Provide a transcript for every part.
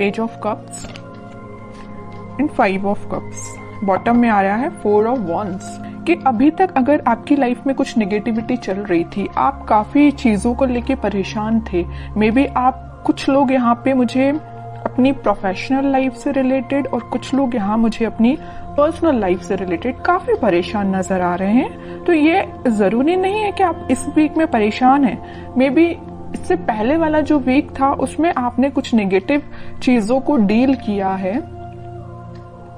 Page of cups and 5 of cups. Bottom में आ रहा है 4 ऑफ वॉन्ड्स कि अभी तक अगर आपकी लाइफ में कुछ नेगेटिविटी चल रही थी, आप काफी चीजों को लेके परेशान थे, मे बी आप कुछ लोग यहाँ पे मुझे अपनी प्रोफेशनल लाइफ से रिलेटेड और कुछ लोग यहाँ मुझे अपनी पर्सनल लाइफ से रिलेटेड काफी परेशान नजर आ रहे हैं। तो ये जरूरी नहीं है कि आप इस वीक में परेशान हैं। मे बी इससे पहले वाला जो वीक था उसमें आपने कुछ नेगेटिव चीजों को डील किया है,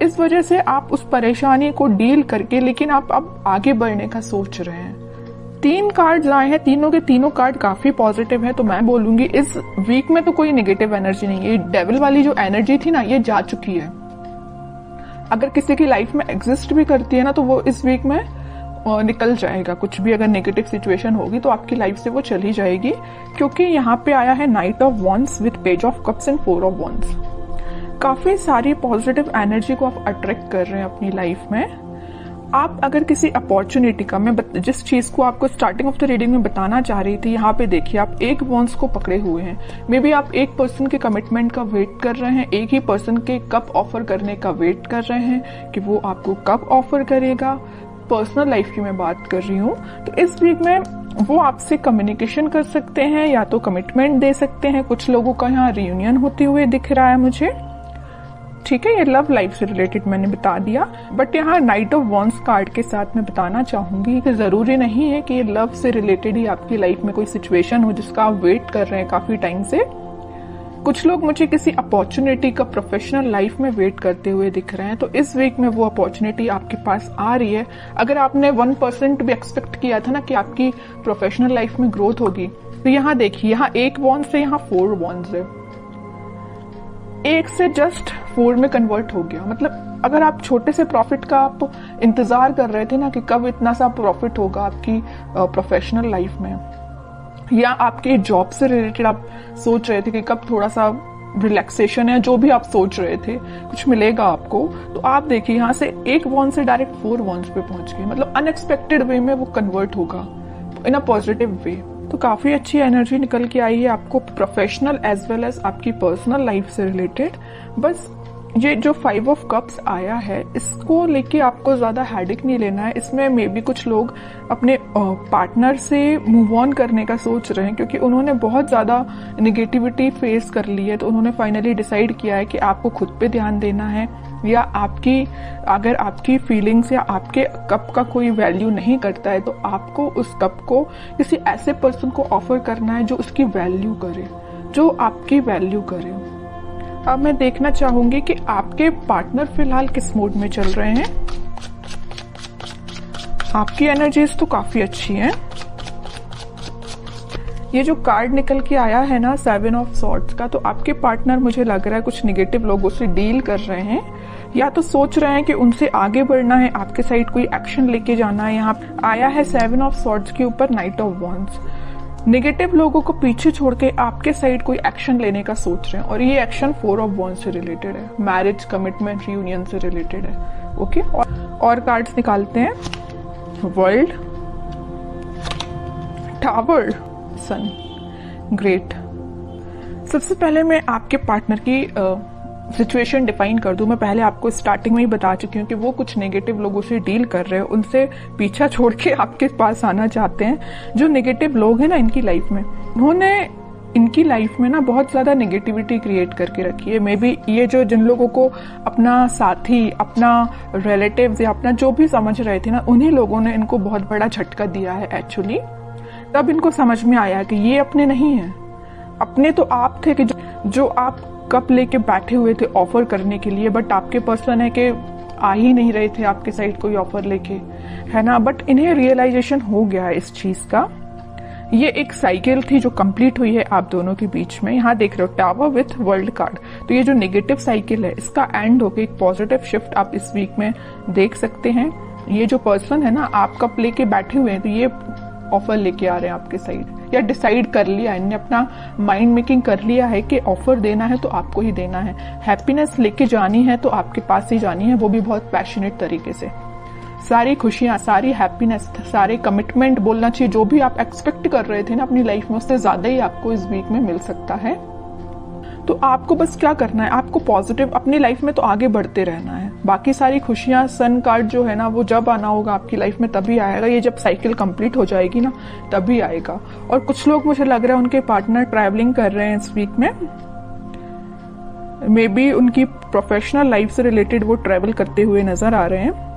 इस वजह से आप उस परेशानी को डील करके लेकिन आप अब आगे बढ़ने का सोच रहे हैं। 3 कार्ड्स आए हैं, तीनों के तीनों कार्ड काफी पॉजिटिव है। तो मैं बोलूंगी इस वीक में तो कोई नेगेटिव एनर्जी नहीं है। डेविल वाली जो एनर्जी थी ना, ये जा चुकी है। अगर किसी की लाइफ में एग्जिस्ट भी करती है ना, तो वो इस वीक में निकल जाएगा। कुछ भी अगर नेगेटिव सिचुएशन होगी तो आपकी लाइफ से वो चली जाएगी, क्योंकि यहाँ पे आया है night of wands with page of cups and 4 of wands. काफी सारी पॉजिटिव एनर्जी को आप अट्रैक्ट कर रहे हैं अपनी लाइफ में। आप अगर किसी अपॉर्चुनिटी का, मैं जिस चीज को आपको स्टार्टिंग ऑफ द रीडिंग में बताना चाह रही थी, यहाँ पे देखिए आप एक वॉन्ड्स को पकड़े हुए हैं। मे बी आप एक पर्सन के कमिटमेंट का वेट कर रहे हैं, एक ही पर्सन के कब ऑफर करने का वेट कर रहे हैं कि वो आपको कब ऑफर करेगा। पर्सनल लाइफ की मैं बात कर रही हूँ। तो इस वीक में वो आपसे कम्युनिकेशन कर सकते हैं या तो कमिटमेंट दे सकते हैं। कुछ लोगों का यहाँ रियूनियन होते हुए दिख रहा है मुझे। ठीक है, ये लव लाइफ से रिलेटेड मैंने बता दिया, बट यहाँ नाइट ऑफ वॉन्ड्स कार्ड के साथ मैं बताना चाहूंगी कि जरूरी नहीं है कि ये लव से रिलेटेड ही आपकी लाइफ में कोई सिचुएशन हो जिसका आप वेट कर रहे हैं काफी टाइम से। कुछ लोग मुझे किसी अपॉर्चुनिटी का प्रोफेशनल लाइफ में वेट करते हुए दिख रहे हैं। तो इस वीक में वो अपॉर्चुनिटी आपके पास आ रही है। अगर आपने 1% भी एक्सपेक्ट किया था ना कि आपकी प्रोफेशनल लाइफ में ग्रोथ होगी, तो यहाँ देखिए, यहाँ 1 वॉन्ड से यहाँ 4 वॉन्ड है। 1 से जस्ट 4 में कन्वर्ट हो गया। मतलब अगर आप छोटे से प्रॉफिट का आप इंतजार कर रहे थे ना कि कब इतना सा प्रॉफिट होगा आपकी प्रोफेशनल लाइफ में, या आपके जॉब से रिलेटेड आप सोच रहे थे कि कब थोड़ा सा रिलैक्सेशन है, जो भी आप सोच रहे थे कुछ मिलेगा आपको, तो आप देखिए यहाँ से 1 वॉन्ड से डायरेक्ट 4 वॉन्ड्स पे पहुंच गए। मतलब अनएक्सपेक्टेड वे में वो कन्वर्ट होगा इन अ पॉजिटिव वे। तो काफी अच्छी एनर्जी निकल के आई है आपको प्रोफेशनल एज वेल एज आपकी पर्सनल लाइफ से रिलेटेड। बस ये जो 5 ऑफ कप्स आया है, इसको लेके आपको ज्यादा हेडेक नहीं लेना है। इसमें मे बी कुछ लोग अपने पार्टनर से मूव ऑन करने का सोच रहे हैं, क्योंकि उन्होंने बहुत ज्यादा नेगेटिविटी फेस कर ली है। तो उन्होंने फाइनली डिसाइड किया है कि आपको खुद पे ध्यान देना है, या अगर आपकी फीलिंग्स या आपके कप का कोई वैल्यू नहीं करता है तो आपको उस कप को किसी ऐसे पर्सन को ऑफर करना है जो उसकी वैल्यू करे, जो आपकी वैल्यू करे। अब मैं देखना चाहूंगी कि आपके पार्टनर फिलहाल किस मूड में चल रहे हैं। आपकी एनर्जीज तो काफी अच्छी हैं। ये जो कार्ड निकल के आया है ना 7 ऑफ सॉर्ड्स का, तो आपके पार्टनर मुझे लग रहा है कुछ नेगेटिव लोगों से डील कर रहे हैं, या तो सोच रहे हैं कि उनसे आगे बढ़ना है, आपके साइड कोई एक्शन लेके जाना है। यहाँ आया है 7 ऑफ सॉर्ड्स के ऊपर नाइट ऑफ वॉन्ड्स। नेगेटिव लोगों को पीछे छोड़ के आपके साइड कोई एक्शन लेने का सोच रहे हैं, और ये एक्शन 4 ऑफ वॉन्ड्स से रिलेटेड है, मैरिज, कमिटमेंट, रियूनियन से रिलेटेड है। ओके, और कार्ड्स निकालते हैं। वर्ल्ड, टावर, सन, ग्रेट। सबसे पहले मैं आपके पार्टनर की सिचुएशन डिफाइन कर दूं। मैं पहले आपको स्टार्टिंग में ही बता चुकी हूँ कि वो कुछ नेगेटिव लोगों से डील कर रहे हैं, उनसे पीछा छोड़ के आपके पास आना चाहते हैं। जो नेगेटिव लोग हैं ना इनकी लाइफ में, उन्होंने इनकी लाइफ में ना बहुत ज्यादा नेगेटिविटी क्रिएट करके रखी है। मे बी ये जो जिन लोगों को अपना साथी, अपना रिलेटिव्स या अपना जो भी समझ रहे थे ना, उन्हीं लोगों ने इनको बहुत बड़ा झटका दिया है एक्चुअली। तब इनको समझ में आया कि ये अपने नहीं है। अपने तो आप थे कि जो आप कप लेके बैठे हुए थे ऑफर करने के लिए, बट आपके पर्सन है कि आ ही नहीं रहे थे आपके साइड कोई ऑफर लेके, है ना। बट इन्हें रियलाइजेशन हो गया है इस चीज का। ये एक साइकिल थी जो कंप्लीट हुई है आप दोनों के बीच में। यहाँ देख रहे हो टावर विथ वर्ल्ड कार्ड। तो ये जो नेगेटिव साइकिल है इसका एंड होके एक पॉजिटिव शिफ्ट आप इस वीक में देख सकते हैं। ये जो पर्सन है ना, आप कप लेके बैठे हुए हैं, तो ये ऑफर लेके आ रहे हैं आपके साइड, या डिसाइड कर लिया है, इन्होंने अपना माइंड मेकिंग कर लिया है कि ऑफर देना है तो आपको ही देना है। हैप्पीनेस लेके जानी है तो आपके पास ही जानी है, वो भी बहुत पैशनेट तरीके से। सारी खुशियां, सारी हैप्पीनेस, सारे कमिटमेंट बोलना चाहिए, जो भी आप एक्सपेक्ट कर रहे थे ना अपनी लाइफ में, उससे ज्यादा ही आपको इस वीक में मिल सकता है। तो आपको बस क्या करना है, आपको पॉजिटिव अपनी लाइफ में तो आगे बढ़ते रहना है। बाकी सारी खुशियां, सन कार्ड जो है ना, वो जब आना होगा आपकी लाइफ में तभी आएगा। ये जब साइकिल कंप्लीट हो जाएगी ना तभी आएगा। और कुछ लोग, मुझे लग रहा है उनके पार्टनर ट्रैवलिंग कर रहे हैं इस वीक में, मे बी उनकी प्रोफेशनल लाइफ से रिलेटेड वो ट्रैवल करते हुए नजर आ रहे हैं,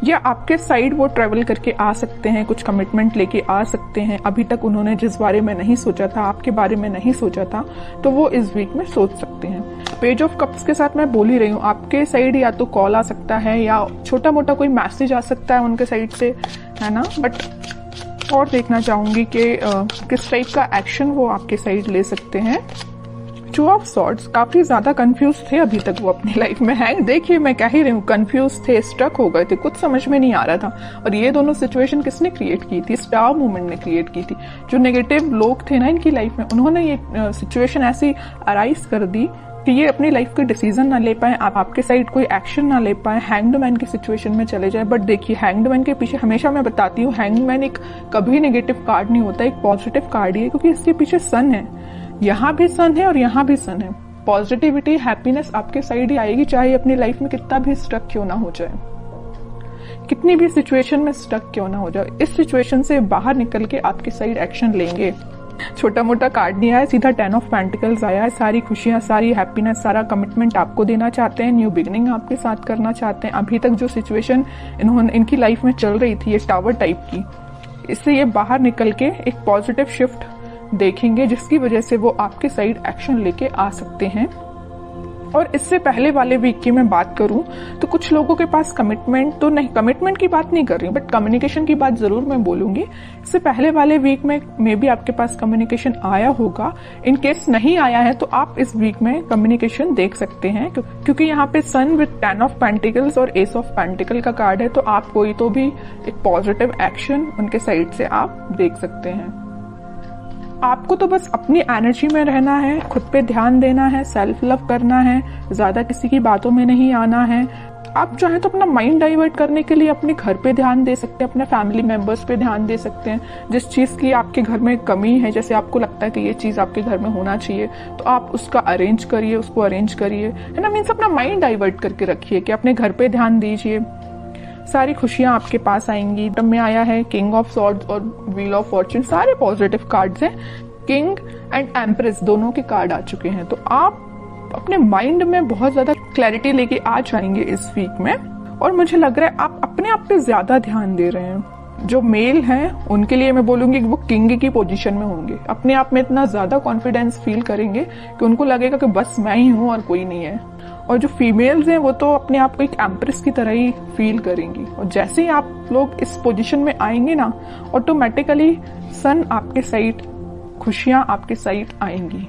या आपके साइड वो ट्रैवल करके आ सकते हैं, कुछ कमिटमेंट लेके आ सकते हैं। अभी तक उन्होंने जिस बारे में नहीं सोचा था, आपके बारे में नहीं सोचा था, तो वो इस वीक में सोच सकते हैं। पेज ऑफ कप्स के साथ मैं बोल ही रही हूँ, आपके साइड या तो कॉल आ सकता है या छोटा मोटा कोई मैसेज आ सकता है उनके साइड से, है ना। बट और देखना चाहूंगी कि किस टाइप का एक्शन वो आपके साइड ले सकते हैं। टू ऑफ सॉर्ड्स, काफी ज्यादा कंफ्यूज थे अभी तक वो अपनी लाइफ में है। देखिए मैं कह ही रही हूँ, कंफ्यूज थे, स्टक हो गए थे, कुछ समझ में नहीं आ रहा था। और ये दोनों सिचुएशन किसने क्रिएट की थी? स्टार मूवमेंट ने क्रिएट की थी। जो नेगेटिव लोग थे ना इनकी लाइफ में, उन्होंने ये सिचुएशन ऐसी अराइज कर दी कि ये अपनी लाइफ के डिसीजन ना ले पाए, आपके साइड कोई एक्शन ना ले पाए, हैंग्ड मैन की सिचुएशन में चले जाए। बट देखिए, हैंग्ड मैन के पीछे हमेशा मैं बताती हूँ, हैंग्ड मैन एक कभी नेगेटिव कार्ड नहीं होता, एक पॉजिटिव कार्ड ही है, क्योंकि इसके पीछे सन है। यहाँ भी सन है और यहाँ भी सन है। पॉजिटिविटी, हैप्पीनेस आपके साइड ही आएगी, चाहे अपनी लाइफ में कितना भी स्टक क्यों ना हो जाए, कितनी भी सिचुएशन में स्टक क्यों ना हो जाए। इस सिचुएशन से बाहर निकल के आपके साइड एक्शन लेंगे। छोटा मोटा कार्ड नहीं आया, सीधा 10 ऑफ पेंटिकल्स आया है। सारी खुशियां, सारी हैप्पीनेस, सारा कमिटमेंट आपको देना चाहते हैं, न्यू बिगनिंग आपके साथ करना चाहते हैं। अभी तक जो सिचुएशन इनकी लाइफ में चल रही थी, ये टावर टाइप की, इससे ये बाहर निकल के एक पॉजिटिव शिफ्ट देखेंगे, जिसकी वजह से वो आपके साइड एक्शन लेके आ सकते हैं। और इससे पहले वाले वीक की मैं बात करूं तो कुछ लोगों के पास कमिटमेंट तो नहीं, कमिटमेंट की बात नहीं कर रही हूं, बट कम्युनिकेशन की बात जरूर मैं बोलूंगी। इससे पहले वाले वीक में मे बी आपके पास कम्युनिकेशन आया होगा। इन केस नहीं आया है तो आप इस वीक में कम्युनिकेशन देख सकते हैं, क्योंकि यहाँ पे सन विद 10 ऑफ पेंटिकल्स और एस ऑफ पेंटिकल का कार्ड है। तो आप कोई तो भी एक पॉजिटिव एक्शन उनके साइड से आप देख सकते हैं। आपको तो बस अपनी एनर्जी में रहना है, खुद पे ध्यान देना है, सेल्फ लव करना है, ज्यादा किसी की बातों में नहीं आना है। आप चाहें तो अपना माइंड डाइवर्ट करने के लिए अपने घर पे ध्यान दे सकते हैं, अपने फैमिली मेंबर्स पे ध्यान दे सकते हैं। जिस चीज की आपके घर में कमी है, जैसे आपको लगता है कि ये चीज आपके घर में होना चाहिए, तो आप उसका अरेंज करिए, उसको अरेंज करिए, है ना। मीन्स अपना माइंड डाइवर्ट करके रखिए कि अपने घर पे ध्यान दीजिए। सारी खुशियां आपके पास आएंगी। तब में आया है किंग ऑफ सॉर्ड्स और व्हील ऑफ फॉर्च्यून, सारे पॉजिटिव कार्ड्स हैं। किंग एंड एम्प्रेस दोनों के कार्ड आ चुके हैं। तो आप अपने माइंड में बहुत ज्यादा क्लैरिटी लेके आ जाएंगे इस वीक में। और मुझे लग रहा है आप अपने आप पे ज्यादा ध्यान दे रहे हैं। जो मेल हैं उनके लिए मैं बोलूंगी कि वो किंग की पोजीशन में होंगे, अपने आप में इतना ज्यादा कॉन्फिडेंस फील करेंगे कि उनको लगेगा कि बस मैं ही हूं और कोई नहीं है। और जो फीमेल्स हैं वो तो अपने आप को एक एम्प्रेस की तरह ही फील करेंगी। और जैसे ही आप लोग इस पोजीशन में आएंगे ना, ऑटोमेटिकली सन आपके साइड, खुशियां आपके साइड आएंगी।